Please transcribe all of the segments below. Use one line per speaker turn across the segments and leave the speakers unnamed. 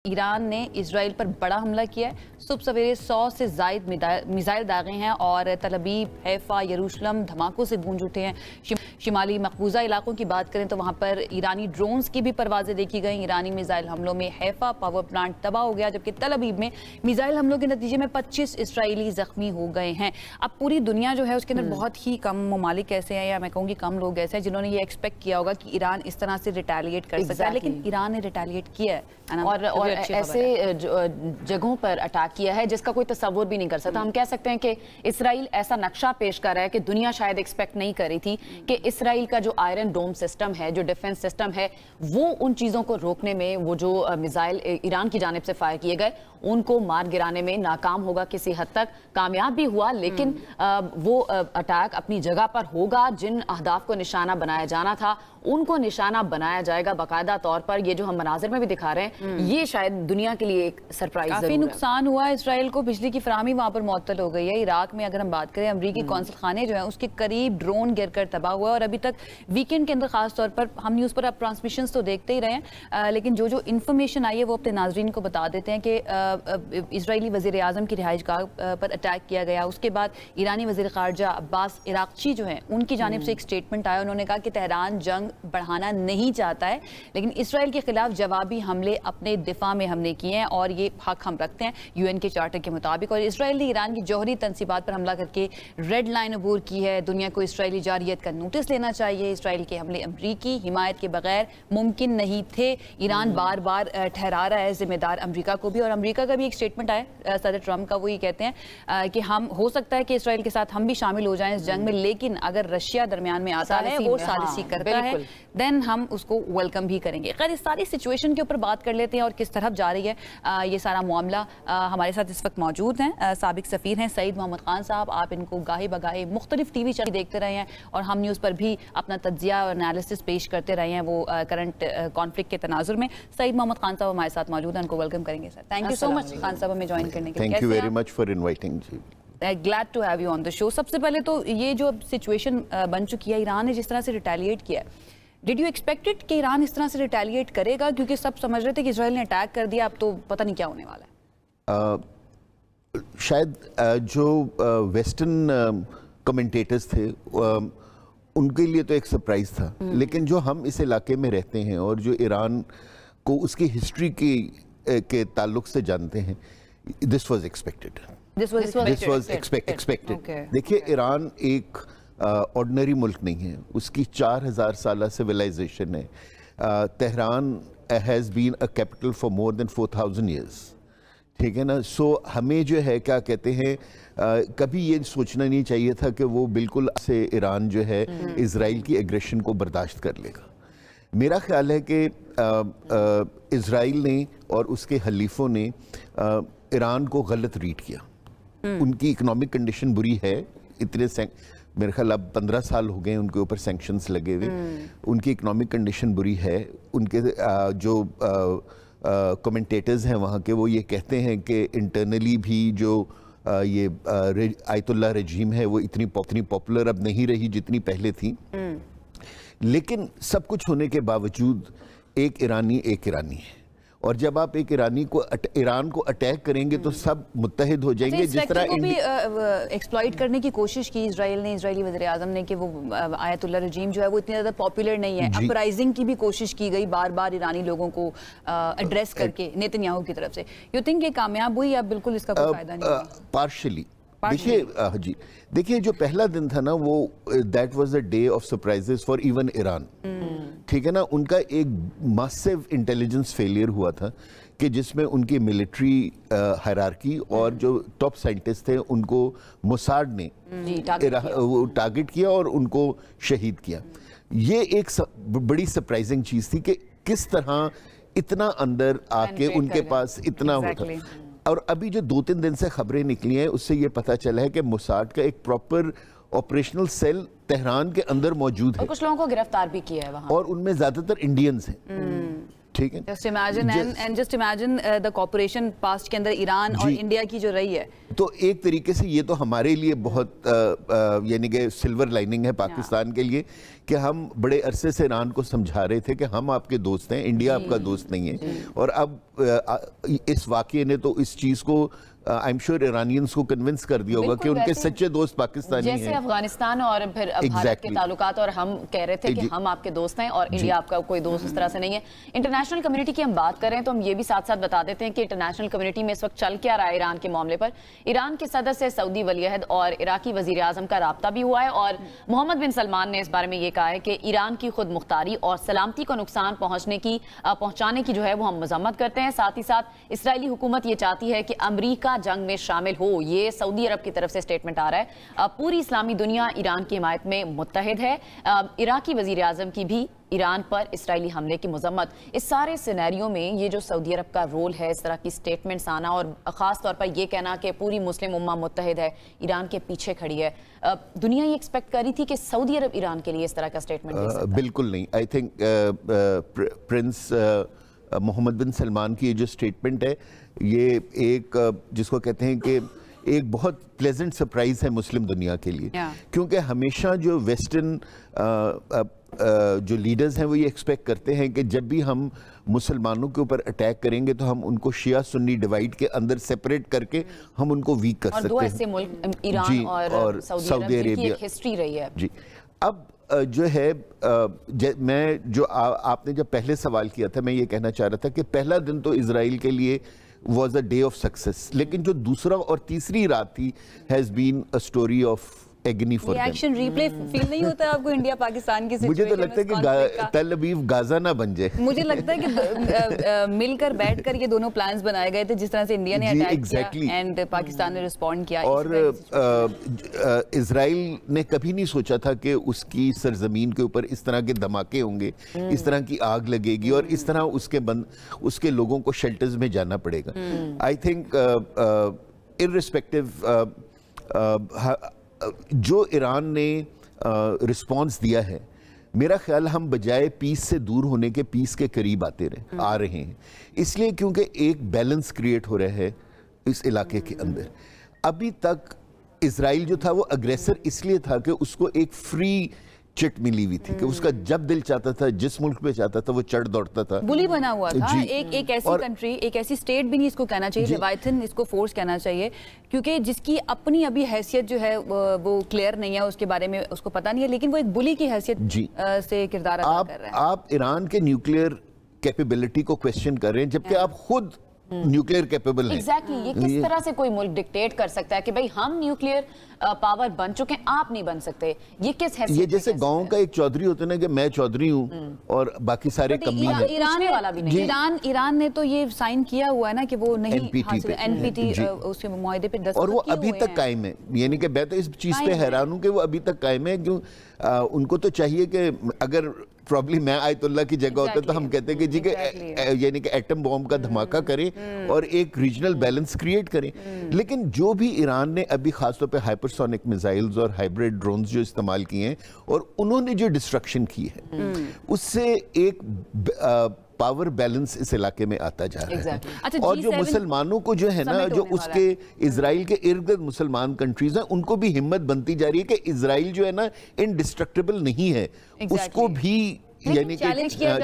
ایران نے اسرائیل پر بڑا حملہ کیا ہے. صبح سویرے 100 سے زائد میزائل داغے ہیں اور تل ابیب، حیفا، یروشلم دھماکوں سے گونج اٹھے ہیں. شمالی مقبوضہ علاقوں کی بات کریں تو وہاں پر ایرانی ڈرونز کی بھی پروازیں دیکھی گئیں. ایرانی میزائل حملوں میں حیفا پاور پلانٹ تباہ ہو گیا، جبکہ تل ابیب میں میزائل حملوں کے نتیجے میں 25 اسرائیلی زخمی ہو گئے ہیں. اب پوری دنیا جو ہے اس کے اندر بہت ہی کم ممالک ایسے ہیں، یا میں کہوں گی کم لوگ ایسے ہیں جنہوں نے یہ ایکسپیکٹ کیا ہوگا کہ ایران اس طرح سے ریٹیلیٹ کر سکتا ہے، لیکن ایران نے ریٹیلیٹ کیا ہے
اور ایسے جگہوں پر اٹیک کیا ہے جس کا کوئی تصور بھی نہیں کر سکتا. ہم کہہ سکتے ہیں کہ اسرائیل ایسا نقشہ پیش کر رہا ہے کہ دنیا شاید ایکسپیکٹ نہیں کر رہی تھی کہ اسرائیل کا جو آئرن ڈوم سسٹم ہے، جو ڈیفنس سسٹم ہے، وہ ان چیزوں کو روکنے میں، وہ جو میزائل ایران کی جانب سے فائر کیے گئے ان کو مار گرانے میں ناکام ہوگا. کسی حد تک کامیاب بھی ہوا، لیکن وہ اٹیک اپنی جگہ پر ہوگا. جن اہداف کو نشانہ بنایا جانا تھا ان کو نشانہ بنایا جائے گا باقاعدہ طور پر. یہ جو ہم مناظر میں بھی دکھا رہے ہیں یہ شاید دنیا کے لیے ایک سرپرائز ضرور ہے.
کافی نقصان ہوا ہے اسرائیل کو، بجلی کی فراہمی وہاں پر معطل ہو گئی ہے. عراق میں اگر ہم بات کریں امریکی قونصل خانے جو ہیں اس کے قریب ڈرون گر کر تباہ ہوا، اور ابھی تک ویکینڈ کے اندر خاص طور پر ہم نیوز پر اب ٹرانسمیشنز تو دیکھتے ہی رہے ہیں، لیکن جو انفارمیشن آئی ہے وہ اپنے ناظرین کو بتا دیتے ہیں کہ اسرائیلی وزیر اعظم کی رہائش گاہ پر اٹیک کیا گیا. اس کے بعد ایرانی وزیر خارجہ عباس عراقچی جو ہیں ان کی جانب سے ایک سٹیٹمنٹ آیا. انہوں نے کہا کہ تہران جنگ بڑھانا نہیں چاہتا ہے، لیکن اسرائیل کے خلاف جوابی حملے اپنے دفاع میں ہم نے کیے ہیں اور یہ حق ہم رکھتے ہیں UN کے چارٹر کے مطابق. اور اسرائیل نے ایران کی جوہری تنصیبات پر حملہ کر کے ریڈ لائن عبور کی ہے. دنیا کو اسرائیلی جارحیت کا نوٹس لینا چاہیے. اسرائیل کے حملے امریکی حمایت کے بغیر ممکن نہیں تھے. ایران بار بار ٹھہرا رہا ہے ذمہ دار امریکہ کو بھی، اور امریکہ کا بھی ایک سٹیٹمنٹ آیا صدر ٹرمپ کا. وہ یہ کہتے ہیں کہ ہم ہو سکتا ہے کہ اسرائیل کے ساتھ ہم بھی شامل ہو جائیں اس جنگ میں، لیکن اگر رشیا درمیان میں آتا ہے، وہ ثالثی کرتا ہے، دین ہم اس کو ویلکم بھی کریں گے. خیر، اس ساری سچویشن کے اوپر بات کر لیتے ہیں اور کس طرف جا رہی ہے یہ سارا معاملہ. ہمارے ساتھ اس وقت موجود ہیں سابق سفیر ہیں سعید محمد خان صاحب. آپ ان کو گاہے بگاہے مختلف ٹی وی چینل دیکھتے رہے ہیں اور ہم نیوز پر بھی اپنا تجزیہ اور انالیسس پیش کرتے رہے ہیں وہ کرنٹ کانفلکٹ کے تناظر میں. سعید محمد خان صاحب ہمارے ساتھ موجود ہیں، ان کو ویلکم کریں گے. سر تھینک یو سو مچ خان صاحب ہمیں جوائن کرنے کے لیے.
Thank you very much for inviting.
glad to have you on the show. سب سے پہلے تو یہ جو سچویشن بن چکی ہے، ایران نے جس طرح سے ریٹیلیٹ کیا ہے، ڈیڈ یو ایکسپیکٹ اٹ کہ ایران اس طرح سے ریٹیلیٹ کرے گا؟ کیونکہ سب سمجھ رہے تھے کہ اسرائیل نے اٹیک کر دیا، اب تو پتہ نہیں کیا ہونے والا ہے.
شاید جو ویسٹرن کمنٹیٹرز تھے ان کے لیے تو ایک سرپرائز تھا، لیکن جو ہم اس علاقے میں رہتے ہیں اور جو ایران کو اس کی ہسٹری کے تعلق سے جانتے ہیں، this was expected. This was expected. دیکھیے، ایران ایک آرڈنری ملک نہیں ہے، اس کی 4000 سالہ سویلائزیشن ہے. Tehran has been a capital for more than 4000 years. ٹھیک ہے نا. سو ہمیں جو ہے کیا کہتے ہیں، کبھی یہ سوچنا نہیں چاہیے تھا کہ وہ بالکل سے ایران جو ہے اسرائیل کی ایگریشن کو برداشت کر لے گا. میرا خیال ہے کہ اسرائیل نے اور اس کے حلیفوں نے ایران کو غلط ریڈ کیا. ان کی اکنامک کنڈیشن بری ہے. اتنے میرے خیال اب 15 سال ہو گئے ان کے اوپر سینکشنز لگے ہوئے. ان کی اکنامک کنڈیشن بری ہے. ان کے جو کمنٹیٹرز ہیں وہاں کے، وہ یہ کہتے ہیں کہ انٹرنلی بھی جو یہ آیت اللہ رجیم ہے وہ اتنی پاپولر اب نہیں رہی جتنی پہلے تھی. لیکن سب کچھ ہونے کے باوجود ایک ایرانی ہے، اور جب آپ ایک ایران کو اٹیک کریں گے تو سب متحد ہو جائیں گے. جس طرح
کو بھی ایکسپلائٹ کرنے کی کوشش کی اسرائیل نے، اسرائیلی وزیر اعظم نے، کہ وہ آیت اللہ رجیم جو ہے وہ اتنی زیادہ پاپولر نہیں ہے. اپرائزنگ کی بھی کوشش کی گئی بار بار ایرانی لوگوں کو ایڈریس کر کے نیتنیاہو کی طرف سے. یو تھنک یہ کامیاب ہوئی یا بالکل اس کا کوئی فائدہ نہیں ہوا؟
پارشلی. دیکھیے جو پہلا دن تھا نا، وہ that was a day of surprises for even Iran. ٹھیک ہے نا. ان کا ایک ماسیو انٹیلیجنس فیلئر ہوا تھا کہ جس میں ان کی ملٹری ہائرارکی اور جو ٹاپ سائنٹسٹ تھے ان کو موساد نے ٹارگٹ کیا اور ان کو شہید کیا. یہ ایک بڑی سرپرائزنگ چیز تھی کہ کس طرح اتنا اندر آ کے ان کے پاس اتنا ہوتا. اور ابھی جو 2-3 دن سے خبریں نکلی ہیں اس سے یہ پتہ چلا ہے کہ موساد کا ایک پراپر آپریشنل سیل تہران کے اندر موجود ہے،
اور کچھ لوگوں کو گرفتار بھی کیا ہے وہاں،
اور ان میں زیادہ تر انڈینز ہیں. ٹھیک ہے.
Just imagine and just imagine the cooperation past کے اندر ایران اور انڈیا کی جو رہی ہے.
تو ایک طریقے سے یہ تو ہمارے لیے بہت یعنی کہ سلور لائننگ ہے پاکستان کے لیے کہ ہم بڑے عرصے سے ایران کو سمجھا رہے تھے کہ ہم آپ کے دوست ہیں, انڈیا آپ کا دوست نہیں ہے. اور اب اس واقعے نے تو اس چیز کو I'm sure ایرانینز کو کنونس کر دیا ہوگا کہ ان کے سچے دوست پاکستانی ہیں.
جیسے افغانستان اور پھر بھارت کے تعلقات, اور ہم کہہ رہے تھے کہ ہم آپ کے دوست ہیں اور انڈیا آپ کا کوئی دوست اس طرح سے نہیں ہے. انٹرنیشنل کمیونٹی کی ہم بات کریں تو ہم یہ بھی ساتھ ساتھ بتا دیتے ہیں کہ انٹرنیشنل کمیونٹی میں اس وقت چل کیا رہا ہے ایران کے معاملے پر. ایران کے صدر سے سعودی ولی عہد اور عراقی وزیر اعظم کا رابطہ بھی ہوا ہے, اور محمد بن سلمان نے اس بارے میں یہ کہا ہے کہ ایران کی خود مختاری اور سلامتی کو نقصان پہنچانے کی جو ہے وہ ہم مذمت کرتے ہیں. ساتھ ہی ساتھ اسرائیلی حکومت یہ چاہتی ہے کہ امریکہ جنگ میں شامل ہو. یہ سعودی عرب کی طرف سے سٹیٹمنٹ آ رہا ہے. پوری اسلامی دنیا ایران کی حمایت میں متحد ہے. عراقی وزیر اعظم کی بھی ایران پر اسرائیلی حملے کی مذمت. اس سارے سینیریو میں یہ جو سعودی عرب کا رول ہے, اس طرح کی سٹیٹمنٹس آنا اور خاص طور پر یہ کہنا کہ پوری مسلم امہ متحد ہے, ایران کے پیچھے کھڑی ہے, دنیا یہ ایکسپیکٹ کر رہی تھی کہ سعودی عرب ایران کے لیے اس طرح کا سٹیٹمنٹ دے سکتا ہے.
بالکل نہیں. آئی تھنک پرنس محمد بن سلمان کی یہ جو سٹیٹمنٹ ہے یہ ایک جس کو کہتے ہیں کہ ایک بہت پلیزنٹ سرپرائز ہے مسلم دنیا کے لیے, کیونکہ ہمیشہ جو ویسٹرن جو لیڈرز ہیں وہ یہ ایکسپیکٹ کرتے ہیں کہ جب بھی ہم مسلمانوں کے اوپر اٹیک کریں گے تو ہم ان کو شیعہ سنی ڈیوائیڈ کے اندر سیپریٹ کر کے ہم ان کو ویک کر سکتے ہیں.
اور دو ایسے ملک ایران اور سعودی عرب کی ایک ہسٹری رہی ہے.
جی اب جو ہے میں جو آپ نے جب پہلے سوال کیا تھا میں یہ کہنا چاہ رہا تھا کہ پہلا دن تو اسرائیل کے لیے was a day of success, لیکن جو دوسرا اور تیسری رات تھی has been a story of agony for them.
یہ ایکشن ریپلے فیل نہیں ہوتا ہے آپ کو انڈیا پاکستان کی سچویشن؟
مجھے تو لگتا ہے کہ تل ابیب غازہ نہ بن جائے.
مجھے لگتا ہے کہ مل کر بیٹھ کر یہ دونوں پلانز بنائے گئے تھے جس طرح سے انڈیا نے اٹیک کیا اینڈ پاکستان نے رسپونڈ کیا.
اور اسرائیل نے کبھی نہیں سوچا تھا کہ اس کی سرزمین کے اوپر اس طرح کے دھماکے ہوں گے, اس طرح کی آگ لگے گی اور اس طرح اس کے لوگوں کو شیلٹرز میں جانا پڑے گا. آئی تھنک irrespective جو ایران نے رسپانس دیا ہے, میرا خیال ہم بجائے پیس سے دور ہونے کے پیس کے قریب آ رہے ہیں, اس لیے کیونکہ ایک بیلنس کریٹ ہو رہا ہے اس علاقے کے اندر. ابھی تک اسرائیل جو تھا وہ اگریسر اس لیے تھا کہ اس کو ایک فری چٹ ملی ہوئی تھی کہ اس کا جب دل چاہتا تھا جس ملک پہ چاہتا تھا وہ چڑھ دوڑتا تھا,
بلی بنا ہوا تھا. ایک ایسی کنٹری, ایک ایسی سٹیٹ بھی نہیں اس کو کہنا چاہیے, لیوائتھن اس کو فورس کہنا چاہیے, کیونکہ جس کی اپنی ابھی حیثیت جو ہے وہ کلیئر نہیں ہے, اس کے بارے میں اس کو پتہ نہیں ہے, لیکن وہ ایک بلی کی حیثیت سے کردار ادا کر رہا ہے.
آپ ایران کے نیوکلیئر کیپیبلٹی کو کویسچن کر رہے ہیں جبکہ آپ خود نیوکلیئر کیپیبل ہیں.
ایگزیکٹلی, یہ کس طرح سے کوئی ملک ڈکٹیٹ کر سکتا ہے کہ بھئی ہم نیوکلیئر پاور بن چکے ہیں, آپ نہیں بن سکتے؟ یہ کس حیثیت؟
یہ جیسے گاؤں کا ایک چودھری ہوتا ہے نا کہ میں چودھری ہوں اور باقی سارے کمی ہیں.
ایران نے تو یہ سائن کیا ہوا ہے نا کہ وہ نہیں حاصل NPT اس کے معاہدے پہ دستخط
اور وہ ابھی تک قائم ہے. یعنی کہ میں تو اس چیز پہ حیران ہوں کہ وہ ابھی تک قائم ہے. کیوں ان کو تو چاہیے کہ اگر پرابلی میں آیت اللہ کی جگہ ہوتا تو ہم کہتے ہیں کہ جی کہ یعنی کہ ایٹم بوم کا دھماکہ کریں اور ایک ریجنل بیلنس کریٹ کریں. لیکن جو بھی ایران نے ابھی خاص طور پہ ہائپرسونک میزائلز اور ہائبرڈ ڈرونز جو استعمال کیے ہیں اور انہوں نے جو ڈسٹرکشن کی ہے اس سے ایک پاور بیلنس اس علاقے میں آتا جا رہا ہے. اور جو مسلمانوں کو جو ہے نا, جو اس کے اسرائیل کے ارد گرد مسلمان کنٹریز ہیں, ان کو بھی ہمت بنتی جا رہی ہے کہ اسرائیل جو ہے نا انڈسٹرکٹیبل نہیں ہے, اس کو بھی یعنی
چیلنج کیا.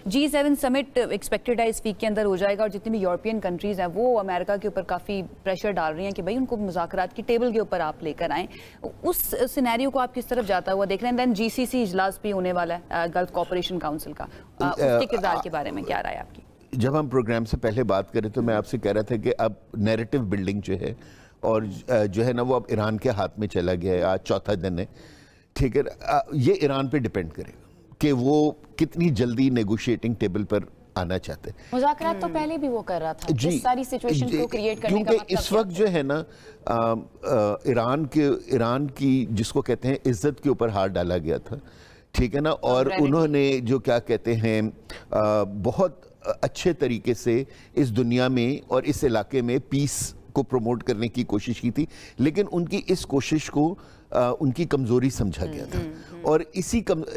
G7 سمٹ ایکسپیکٹڈ ہے اس ویک کے اندر ہو جائے گا, اور جتنی بھی یورپین کنٹریز ہیں وہ امریکہ کے اوپر کافی پریشر ڈال رہی ہیں کہ بھائی ان کو مذاکرات کی ٹیبل کے اوپر آپ لے کر آئیں. اس سینیریو کو آپ کس طرف جاتا ہوا دیکھ رہے ہیں؟ دین GCC اجلاس بھی ہونے والا ہے گلف کوآپریشن کاؤنسل کا, اس کے کردار کے بارے میں کیا رائے آپ کی؟
جب ہم پروگرام سے پہلے بات کریں تو میں آپ سے کہہ رہا تھا کہ اب نیریٹو بلڈنگ جو ہے اور جو ہے نا وہ اب ایران کے ہاتھ میں چلا گیا ہے. آج چوتھا دن ہے, ٹھیک ہے. یہ ایران پہ ڈیپینڈ کرے گا کہ وہ کتنی جلدی نیگوشیٹنگ ٹیبل پر آنا چاہتے ہیں.
مذاکرات تو پہلے بھی وہ کر رہا تھا, اس ساری سچویشن کو کریٹ کرنے کا مطلب
کیونکہ اس وقت جو ہے نا ایران کی جس کو کہتے ہیں عزت کے اوپر ہاتھ ڈالا گیا تھا, ٹھیک ہے نا, اور انہوں نے جو کیا کہتے ہیں بہت اچھے طریقے سے اس دنیا میں اور اس علاقے میں پیس کو پروموٹ کرنے کی کوشش کی تھی, لیکن ان کی اس کوشش کو ان کی کمزوری سمجھا گیا تھا. اور